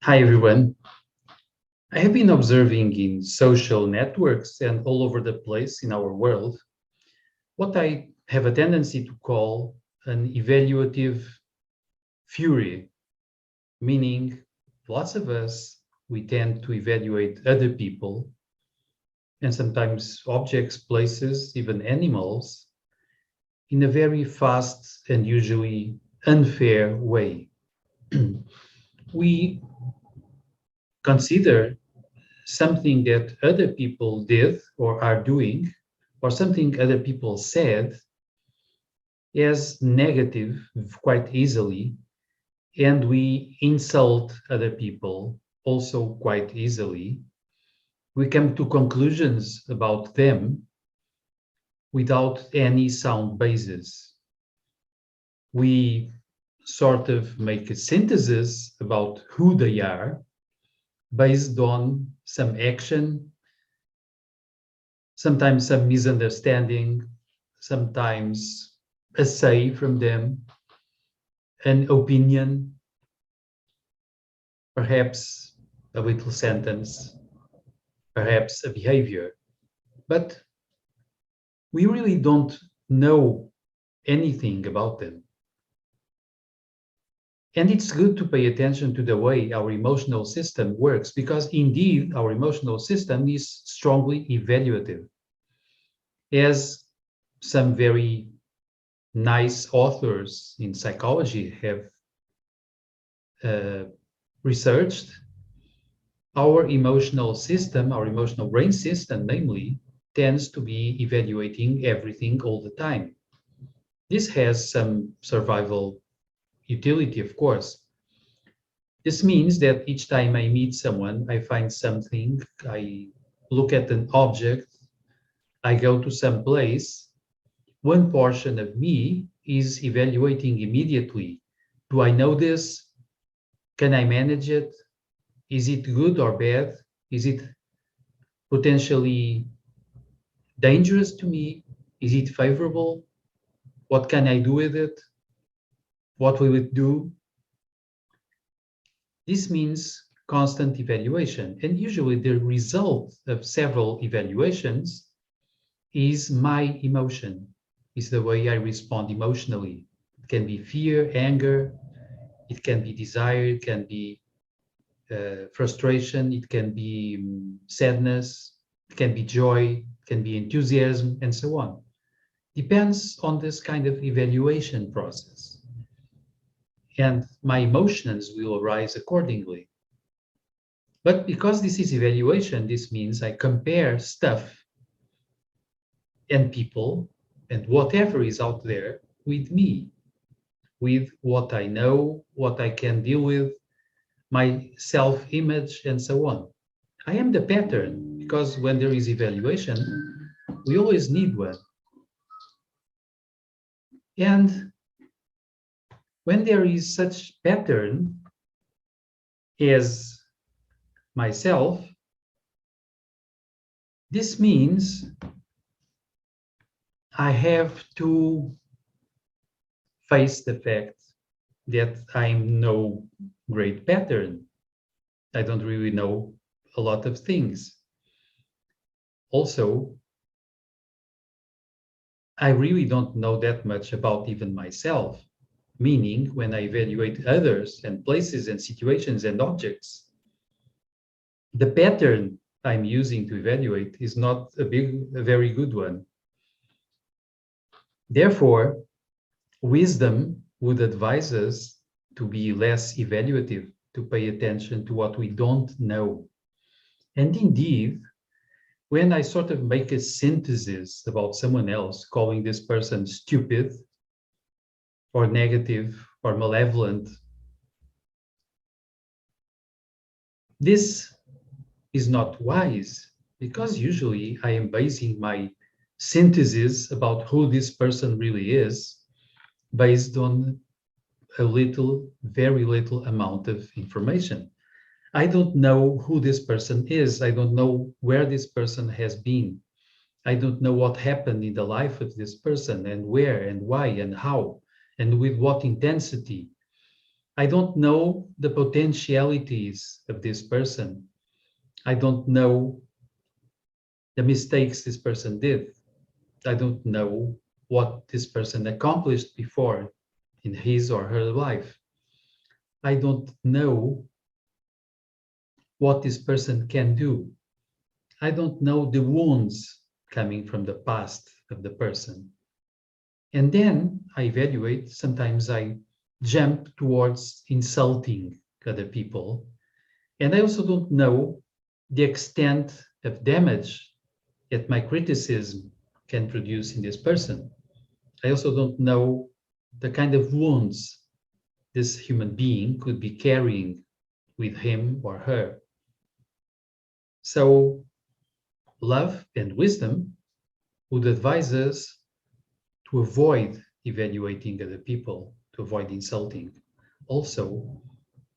Hi, everyone. I have been observing in social networks and all over the place in our world what I have a tendency to call an evaluative fury, meaning lots of us, we tend to evaluate other people and sometimes objects, places, even animals in a very fast and usually unfair way. We consider something that other people did or are doing, or something other people said as negative quite easily, and we insult other people also quite easily. We come to conclusions about them without any sound basis. We sort of make a synthesis about who they are based on some action, sometimes some misunderstanding, sometimes a say from them, an opinion, perhaps a little sentence, perhaps a behavior. But we really don't know anything about them. And it's good to pay attention to the way our emotional system works because indeed our emotional system is strongly evaluative. As some very nice authors in psychology have uh, researched, our emotional system, our emotional brain system, namely, tends to be evaluating everything all the time. This has some survival utility, of course. This means that each time I meet someone, I find something, I look at an object, I go to some place, one portion of me is evaluating immediately. Do I know this? Can I manage it? Is it good or bad? Is it potentially dangerous to me? Is it favorable? What can I do with it? What will it do? This means constant evaluation. And usually the result of several evaluations is my emotion, is the way I respond emotionally. It can be fear, anger, it can be desire, it can be frustration, it can be sadness, it can be joy, it can be enthusiasm, and so on. Depends on this kind of evaluation process. And my emotions will arise accordingly. But because this is evaluation, this means I compare stuff and people and whatever is out there with me, with what I know, what I can deal with, my self image, and so on. I am the pattern because when there is evaluation, we always need one. And when there is such pattern as myself, this means I have to face the fact that I'm no great pattern. I don't really know a lot of things. Also, I really don't know that much about even myself, meaning when I evaluate others and places and situations and objects, the pattern I'm using to evaluate is not a very good one. Therefore, wisdom would advise us to be less evaluative, to pay attention to what we don't know. And indeed, when I sort of make a synthesis about someone else, calling this person stupid or negative or malevolent, this is not wise because usually I am basing my synthesis about who this person really is based on a little, very little amount of information. I don't know who this person is. I don't know where this person has been. I don't know what happened in the life of this person and where and why and how and with what intensity. I don't know the potentialities of this person. I don't know the mistakes this person did. I don't know what this person accomplished before in his or her life. I don't know what this person can do. I don't know the wounds coming from the past of the person. And then I evaluate. Sometimes I jump towards insulting other people. And I also don't know the extent of damage that my criticism can produce in this person. I also don't know the kind of wounds this human being could be carrying with him or her. So, love and wisdom would advise us to avoid evaluating other people, to avoid insulting. Also,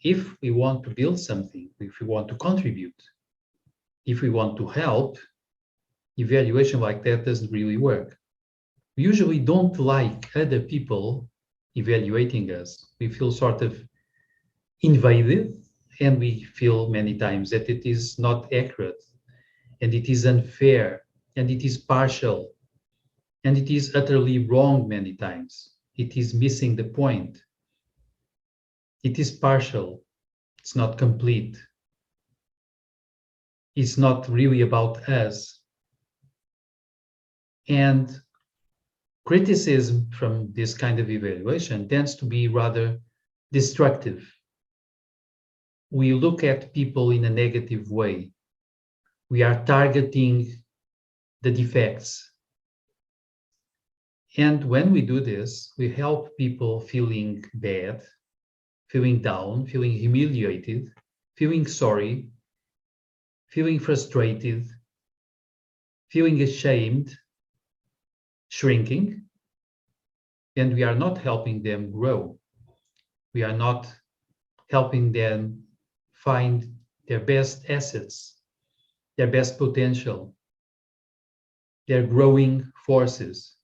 if we want to build something, if we want to contribute, if we want to help, evaluation like that doesn't really work. We usually don't like other people evaluating us. We feel sort of invaded, and we feel many times that it is not accurate, and it is unfair, and it is partial, and it is utterly wrong many times. It is missing the point. It is partial. It's not complete. It's not really about us. And criticism from this kind of evaluation tends to be rather destructive. We look at people in a negative way. We are targeting the defects. And when we do this, we help people feeling bad, feeling down, feeling humiliated, feeling sorry, feeling frustrated, feeling ashamed, shrinking, and we are not helping them grow. We are not helping them find their best assets, their best potential, their growing forces.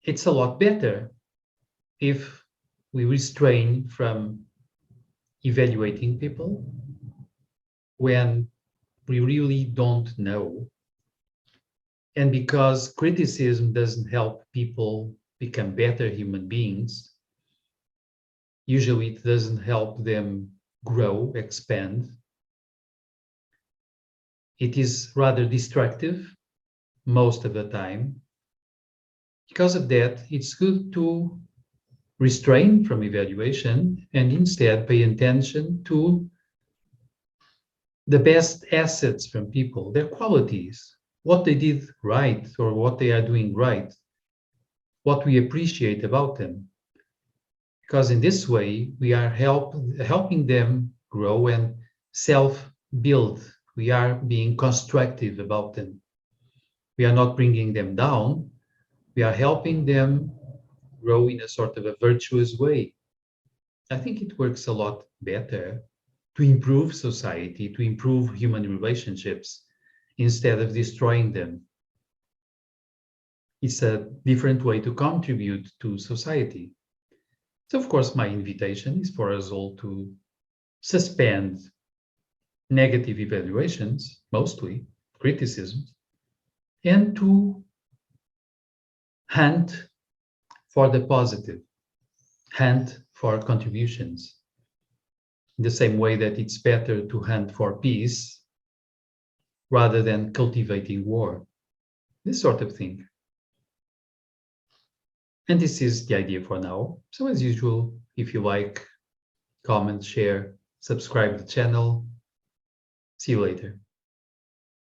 It's a lot better if we restrain from evaluating people when we really don't know. And because criticism doesn't help people become better human beings, usually it doesn't help them grow, expand. It is rather destructive most of the time. Because of that, it's good to restrain from evaluation and instead pay attention to the best assets from people, their qualities, what they did right or what they are doing right, what we appreciate about them. Because in this way, we are helping them grow and self-build. We are being constructive about them. We are not bringing them down. We are helping them grow in a sort of a virtuous way. I think it works a lot better to improve society, to improve human relationships, instead of destroying them. It's a different way to contribute to society. So, of course, my invitation is for us all to suspend negative evaluations, mostly criticisms, and to hunt for the positive, hunt for contributions. In the same way that it's better to hunt for peace rather than cultivating war. This sort of thing. And this is the idea for now. So as usual, if you like, comment, share, subscribe to the channel. See you later.